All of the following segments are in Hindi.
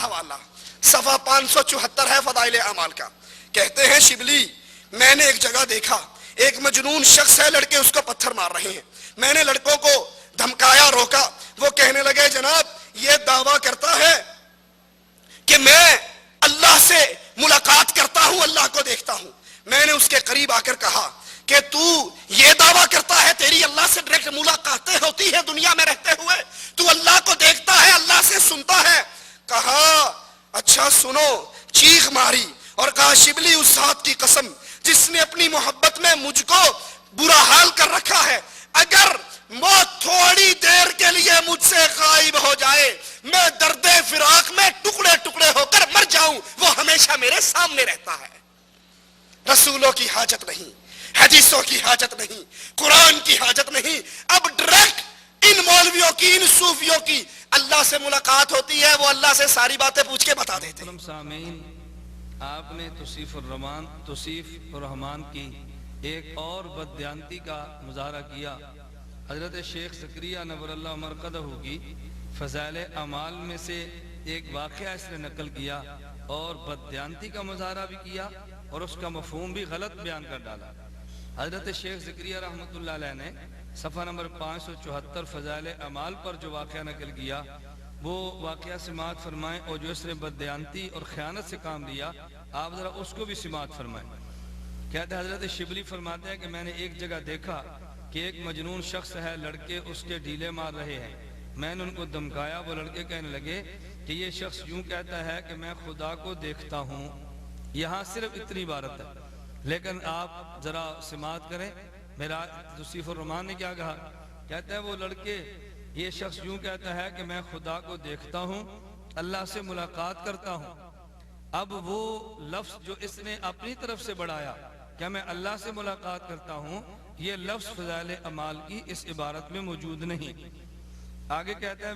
हवाला सफ़ा 574 है फदाइल अमाल का। कहते हैं शिबली मैंने एक जगह देखा, एक मजनून शख्स है, लड़के उसको पत्थर मार रहे हैं। मैंने लड़कों को धमकाया, रोका। वो कहने लगे जनाब ये दावा करता है कि मैं अल्लाह से मुलाकात करता हूं, अल्लाह को देखता हूं। मैंने उसके करीब आकर कहा कि तू ये दावा करता है तेरी अल्लाह से डायरेक्ट मुलाकातें होती है दुनिया में रहते हुए, तू अल्लाह को देखता है, अल्लाह से सुनता है? कहा अच्छा सुनो। चीख मारी और कहा शिबली उस जात की कसम जिसने अपनी मोहब्बत में मुझको बुरा हाल कर रखा है, अगर मौत थोड़ी देर के लिए मुझसे गायब हो जाए, मैं दर्दे फिराक में टुकड़े टुकड़े होकर मर जाऊं, वो हमेशा मेरे सामने रहता है। रसूलों की हाजत नहीं, हदीसों की हाजत नहीं, कुरान की हाजत नहीं। अब डायरेक्ट इन मौलवियों की, इन सूफियों की अल्लाह से मुलाकात होती है, वो अल्लाह से सारी बातें पूछ के बता देते हैं। आपने तौसीफ रहमान की एक और बदयांती का मुजाहरा किया। हजरत शेख ज़करिया नव्वरल्लाहु मरक़दहू की फ़ज़ाइल अमाल में से एक वाक़या इसने नकल किया और बदयांती का मुजाहरा भी किया और उसका मफ़हूम भी गलत बयान कर डाला। हजरत शेख ज़करिया रहमतुल्लाह अलैह ने सफ़ा नंबर 574 फ़ज़ाइल अमाल पर जो वाक़या नकल किया वो वाक़या समाअत फरमाएं, और जो इसने बदयांती और ख़यानत से काम लिया आप ज़रा उसको भी समाअत फरमाएं। कहते हजरत शिबली फरमाते हैं कि मैंने एक जगह देखा कि एक मजनून शख्स है, लड़के उसके ढीले मार रहे हैं। मैंने उनको धमकाया, वो लड़के कहने लगे कि ये शख्स यूं कहता है कि मैं खुदा को देखता हूँ। यहाँ सिर्फ इतनी इबारत है, लेकिन आप जरा समाअत करें। मेरा तौसीफुर रहमान ने क्या कहा? कहता है वो लड़के, ये शख्स यूं कहता है कि मैं खुदा को देखता हूँ, अल्लाह से मुलाकात करता हूँ। अब वो लफ्ज जो इसने अपनी तरफ से बढ़ाया, क्या मैं अल्लाह से मुलाकात करता हूँ, ये लफ्ज फ़ज़ाइल अमाल की इस इबारत में मौजूद नहीं। आगे कहता है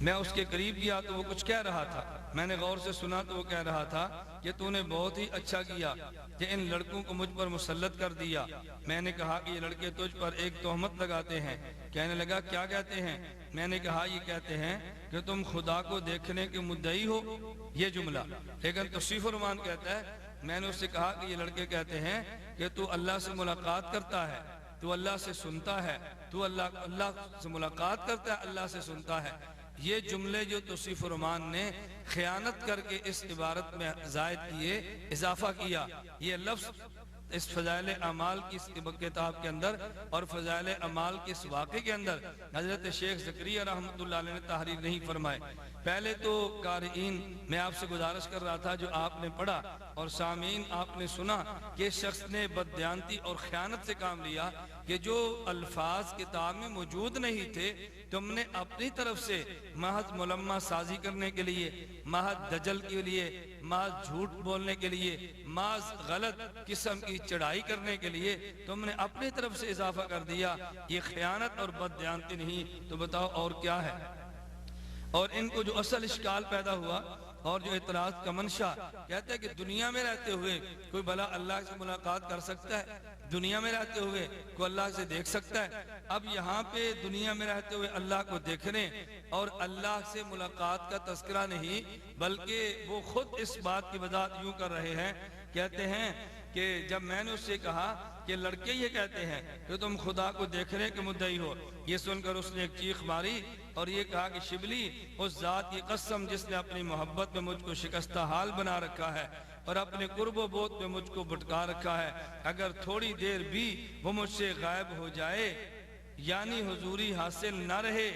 मैं उसके करीब गया तो वो कुछ कह रहा था। मैंने गौर से सुना तो वो कह रहा था कि तूने बहुत ही अच्छा किया कि इन लड़कों को मुझ पर मुसल्लत कर दिया। मैंने कहा कि ये लड़के तुझ पर एक तोहमत लगाते हैं। कहने लगा क्या कहते हैं? मैंने कहा ये कहते हैं कि तुम खुदा को देखने के मुद्दई हो, ये जुमला। लेकिन तौसीफुर रहमान कहता है मैंने उससे कहा कि ये लड़के कहते हैं कि तू अल्लाह से मुलाकात करता है, तू अल्लाह से सुनता है, तू अल्लाह से मुलाकात करता है, अल्लाह से सुनता है। ये जुमले जो तौसीफुर रहमान ने खयानत करके इस इबारत में जायद किए, इजाफा किया, ये लफ्ज इस फ़ज़ाइल अमाल की किताब के अंदर और फ़ज़ाइल अमाल के इस वाक़े के अंदर हज़रत शेख ज़करिया रहमतुल्लाह अलैह ने तहरीर नहीं फरमाए। पहले तो क़ारिईन मैं आपसे गुजारिश कर रहा था, जो आपने पढ़ा और सामीन आपने सुना कि इस शख्स ने बदयांती और ख़यानत से काम लिया कि जो अल्फाज किताब में मौजूद नहीं थे तुमने अपनी तरफ से महज मुलम्मा साजी करने के लिए, महज दजल के लिए, महज झूठ बोलने के लिए, महज गलत किस्म की चढ़ाई करने के लिए तुमने अपनी तरफ से इजाफा कर दिया। ये खयानत और बदयांती नहीं तो बताओ और क्या है? और इनको जो असल इश्काल पैदा हुआ और जो इतराज का मंशा, कहते हैं कि दुनिया में रहते हुए कोई भला अल्लाह से मुलाकात कर सकता है? दुनिया में रहते हुए कोई अल्लाह से देख सकता है? अब यहाँ पे दुनिया में रहते हुए अल्लाह को देखने और अल्लाह से मुलाकात का तस्करा नहीं, बल्कि वो खुद इस बात की वजाहत यूं कर रहे हैं। कहते हैं कि जब मैंने उससे कहा कि लड़के ये कहते हैं कि तुम खुदा को देखने के मुद्दई हो, ये सुनकर उसने एक चीख मारी और ये कहा कि शिबली उस जात की कसम जिसने अपनी मोहब्बत में मुझको शिकस्ता हाल बना रखा है और अपने कुर्बो बोत में मुझको भटका रखा है, अगर थोड़ी देर भी वो मुझसे गायब हो जाए यानी हुजूरी हासिल न रहे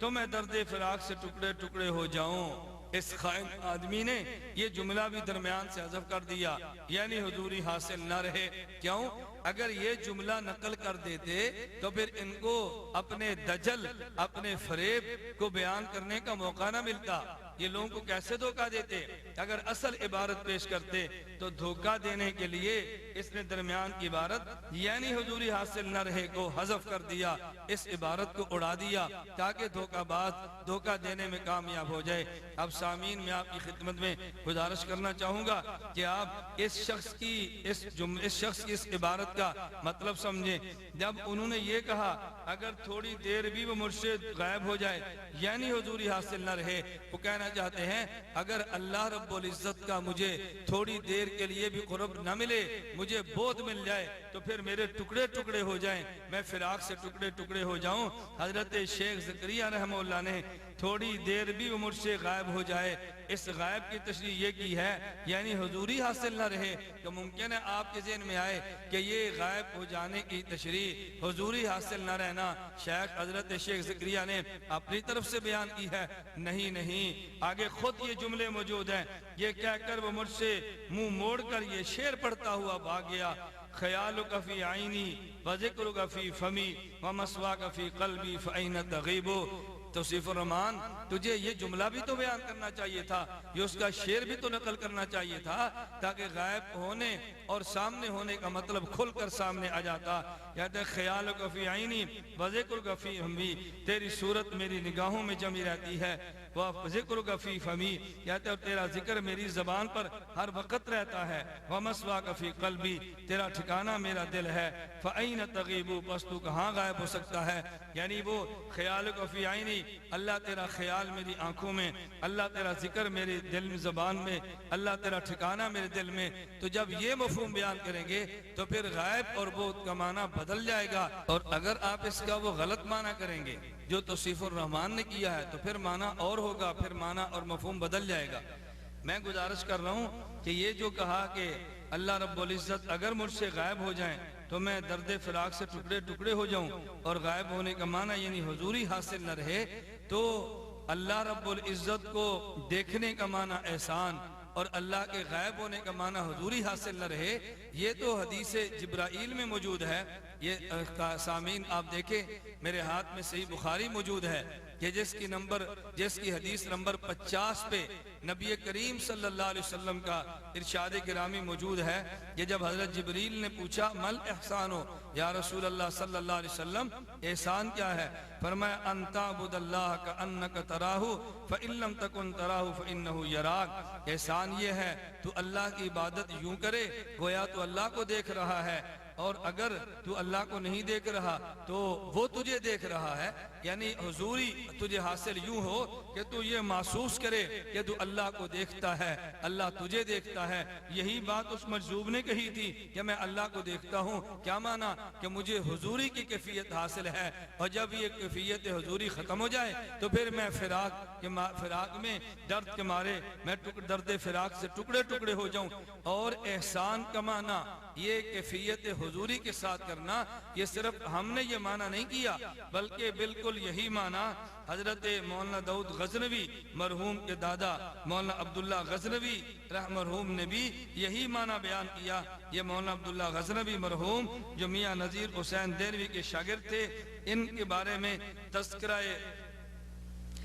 तो मैं दर्दे फिराक से टुकड़े टुकड़े हो जाऊं। इस खाइन आदमी ने ये जुमला भी दरमियान से हज़फ कर दिया, यानी हुजूरी हासिल न रहे। क्यों? अगर ये जुमला नकल कर देते तो फिर इनको अपने दजल, अपने फरेब को बयान करने का मौका ना मिलता। ये लोगों को कैसे धोखा देते? अगर असल इबारत पेश करते तो धोखा देने के लिए इसने दरमियान की इबारत यानी हुजूरी हासिल न रहे को हज़फ कर दिया, इस इबारत को उड़ा दिया ताकि धोखाबाज धोखा देने में कामयाब हो जाए। अब सामीन मैं आपकी खिदमत में गुजारिश करना चाहूंगा कि आप इस शख्स की इस इबारत का मतलब समझे। जब उन्होंने ये कहा अगर थोड़ी देर भी वो मुझसे गायब हो जाए यानी हुजूरी हासिल न रहे, वो कहना चाहते हैं अगर अल्लाह रब्बुल इज्जत का मुझे थोड़ी देर के लिए भी कुर्ब न मिले, मुझे बोध मिल जाए तो फिर मेरे टुकड़े टुकड़े हो जाएं, मैं फिराक से टुकड़े टुकड़े हो जाऊं। हजरत शेख ज़करिया रहमतुल्लाह ने थोड़ी देर भी वो मुझसे गायब हो जाए, इस गायब की तशरीह ये की है यानी हुजूरी हासिल न रहे। तो मुमकिन है आपके ज़हन में आए कि ये गायब हो जाने की तशरीह हुजूरी हासिल न रहना शेख हजरत शेख ज़करिया ने अपनी तरफ से बयान की है। नहीं नहीं, आगे खुद ये जुमले मौजूद हैं। ये कहकर वो मुझसे मुंह मोड़ कर ये शेर पढ़ता हुआ भाग गया, ख्याल कफ़ी आईनी व ज़िक्र कफ़ी फमी व मसवा कफ़ी क़ल्बी फ़अैन तग़ीबु। तौसीफ़ुर रहमान, तुझे ये जुमला भी तो बयान करना चाहिए था, ये उसका शेर भी तो नकल करना चाहिए था, ताकि गायब होने और सामने होने का मतलब खुलकर सामने आ जाता। कहते ख्याल कफ़ी आईनी व ज़िक्र कफ़ी फमी, तेरी सूरत मेरी निगाहों में जमी रहती है, वह ज़िक्र कफ़ी फमी, कहते तेरा जिक्र मेरी ज़बान पर हर वक्त रहता है, वह मसवा कफ़ी क़ल्बी, तेरा ठिकाना मेरा दिल है, फ़अैन तग़ीबु, बस तू कहाँ गायब हो सकता है। यानी वो ख्याल कफ़ी आईनी, अल्लाह तेरा ख्याल मेरी आंखों में, अल्लाह तेरा जिक्र मेरे दिल में ज़बान में, अल्लाह तेरा ठिकाना मेरे दिल में। तो जब ये मफ़हूम बयान करेंगे तो फिर गायब और बोध का माना बदल जाएगा। और अगर आप इसका वो गलत माना करेंगे जो तौसीफ़ुर रहमान ने किया है तो फिर माना और होगा, फिर माना और मफ़हूम बदल जाएगा। मैं गुजारिश कर रहा हूँ कि ये जो कहा कि अल्लाह रब्बुल इज़्ज़त अगर मुझसे गायब हो जाएं तो मैं दर्द फिराक से टुकड़े टुकड़े हो जाऊं, और गायब होने का माना यानी हुजूरी हासिल न रहे, तो अल्लाह रब्बुल इज़्ज़त को देखने का माना एहसान और अल्लाह के गायब होने का माना हुजूरी हासिल न रहे, ये तो हदीस जिब्राइल में मौजूद है। ये सामीन आप देखें मेरे हाथ में सही बुखारी मौजूद है कि जिसकी हदीस नंबर 50 पे नबी करीम सल्लल्लाहु अलैहि वसल्लम का इरशाद गिरामी मौजूद है कि जब हजरत जिब्रील ने पूछा मल एहसान हो या रसूल अल्लाह सल्लल्लाहु अलैहि वसल्लम, एहसान क्या है? फरमाया अंताबुदल्लाह का अन्नक तराहु फ़इन लम तकुन तराहु फ़इन्नहु यराक। एहसान ये है तू अल्लाह की इबादत यूं करे गोया तो अल्लाह को देख रहा है, और अगर तू अल्लाह को नहीं देख रहा तो वो तुझे देख रहा है। यानी हुजूरी तुझे हासिल यूं हो कि तू ये महसूस करे कि तू अल्लाह को देखता है, अल्लाह तुझे देखता है। यही बात उस मजलूब ने कही थी कि मैं अल्लाह को देखता हूँ। क्या माना कि मुझे हुजूरी की कैफियत हासिल है, और जब ये कैफियत हुजूरी खत्म हो जाए तो फिर मैं फिराक में दर्द के मारे मैं दर्द फिराक से टुकड़े टुकड़े हो जाऊं। और एहसान का माना ये कैफियत हुजूरी के साथ करना, ये सिर्फ हमने ये माना नहीं किया बल्कि बिल्कुल यही माना हजरत मौलाना दाऊद गजनवी मरहूम के दादा मौलाना अब्दुल्ला गजनवी मरहूम ने भी यही माना बयान किया। ये मौलाना अब्दुल्ला गजनवी मरहूम जो मियां नजीर हुसैन देलवी के शागिर्द थे, इनके बारे में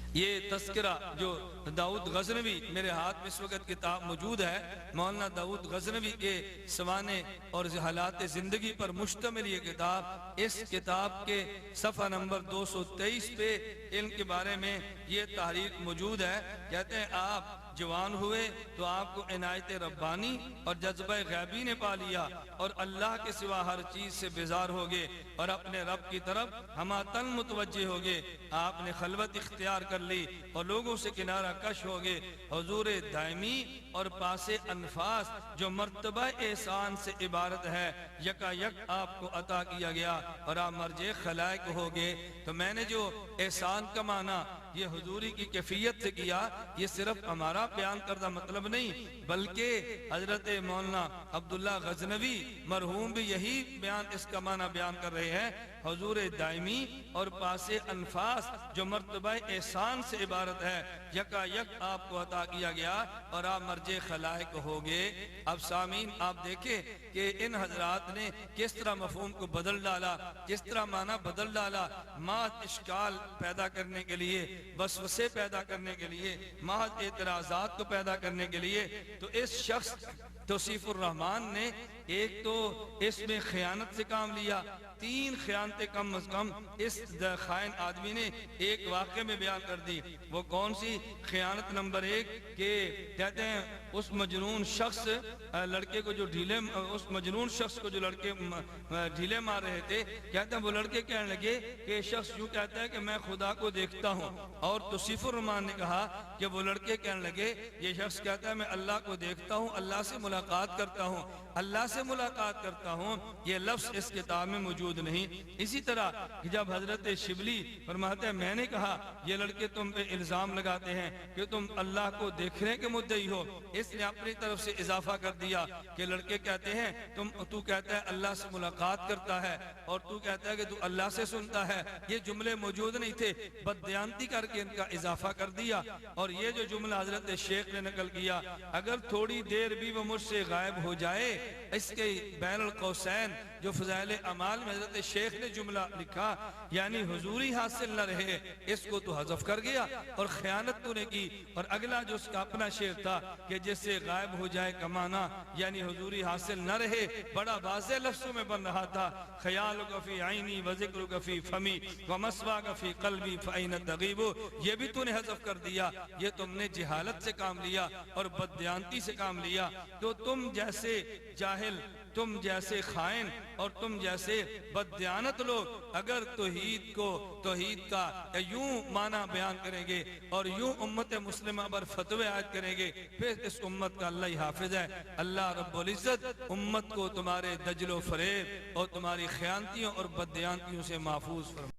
ये तस्करा जो दाऊद गजनवी, मेरे हाथ में इस वक्त किताब मौजूद है, मौलाना दाऊद गजनवी के सवाने और हालात जिंदगी पर मुश्तमिल ये किताब, इस किताब के सफ़ा नंबर 223 पे इनके बारे में ये तहरीर मौजूद है। कहते हैं आप जवान हुए तो आपको इनायत रब्बानी और जज्बा गैबी ने पा लिया और अल्लाह के सिवा हर चीज से बेजार हो गए और अपने रब की तरफ हमातन मुतवज्जे हो गए। आपने खलवत इख्तियार कर ली और लोगों से किनारा कश हो गए। हुजूर दायमी और पासे अनफास जो मर्तबा एहसान से इबारत है यकायक आपको अता किया गया और आप मर्जे खलाइक हो गए। तो मैंने जो एहसान का माना ये हुजूरी की कैफियत से किया, ये सिर्फ हमारा बयान करदा मतलब नहीं बल्कि हजरत मौलाना अब्दुल्ला गजनवी मरहूम भी यही बयान इसका माना बयान कर रहे हैं। हुजूर दायमी और पासे अनफास जो मर्तबा एहसान से इबारत है यकायक आपको अता किया गया और आप मर्जे खलाइक हो गए। अब सामीन आप देखें कि इन हजरात ने किस तरह मफहूम को बदल डाला, किस तरह माना बदल डाला, महज इश्काल पैदा करने के लिए, वसवसे पैदा करने के लिए, महज एतराज़ात को पैदा करने के लिए। तो इस शख्स तौसीफ़ुर रहमान ने एक तो इसमें खयानत से काम लिया, 3 खयानतें कम अज कम इस खाइन आदमी ने एक वाक़े में बयान कर दी। वो कौन सी खयानत? नंबर 1 के कहते हैं उस मजनून शख्स लड़के को जो लड़के ढीले मार रहे थे, कहते हैं वो लड़के कहने लगे कि शख्स यूं कहता है कि मैं खुदा को देखता हूं। और तौसीफुर रहमान ने कहा कि वो लड़के कहने लगे ये शख्स कहता है मैं अल्लाह को देखता हूं, अल्लाह से मुलाकात करता हूं, अल्लाह से मुलाकात करता हूं। ये लफ्ज इस किताब में मौजूद नहीं। इसी तरह जब हजरत शिबली फरमाते हैं मैंने कहा ये लड़के तुम पे इल्जाम लगाते हैं कि तुम अल्लाह को देखने के मुद्दई हो, इसने अपनी तरफ से इजाफा कर दिया कि लड़के कहते हैं तू कहता है अल्लाह से मुलाकात करता है और तू कहता है कि तू अल्लाह से सुनता है। ये जुमले मौजूद नहीं थे, बददयांती करके इनका इजाफा कर दिया। और ये जो जुमला हजरत शेख ने नकल किया, अगर थोड़ी देर भी वो मुझसे गायब हो जाए, इसके बैनुल कौसैन जो फज़ाइल अमाल में हजरत शेख ने जुमला लिखा यानी हुजूरी हासिल न रहे, इसको तो हज़फ कर गया और खयानत तूने की। और अगला जो उसका अपना शेर था कि जिससे गायब हो जाए कमाना यानी हुजूरी हासिल न रहे, बड़ा वाज़ेह लफ्ज़ों में बन रहा था। ख्याल कफ़ी आईनी व ज़िक्र कफ़ी फमी व मस्वा कफ़ी क़ल्बी फ़अैन तग़ीबु, ये भी तूने हज़फ कर दिया। ये तुमने जहालत से काम लिया और बददयांती से काम लिया। तो तुम जैसे जाहिल, तुम जैसे खाइन और तुम जैसे बददयानत लोग अगर तौहीद का यूं माना बयान करेंगे और यूं उम्मत मुस्लिमा पर फतवे आयत करेंगे, फिर इस उम्मत का अल्लाह ही हाफिज है। अल्लाह रब्बुल इज्जत उम्मत को तुम्हारे दजलो फरेब और तुम्हारी खयानतियों और बददयांतियों से महफूज फरमाए।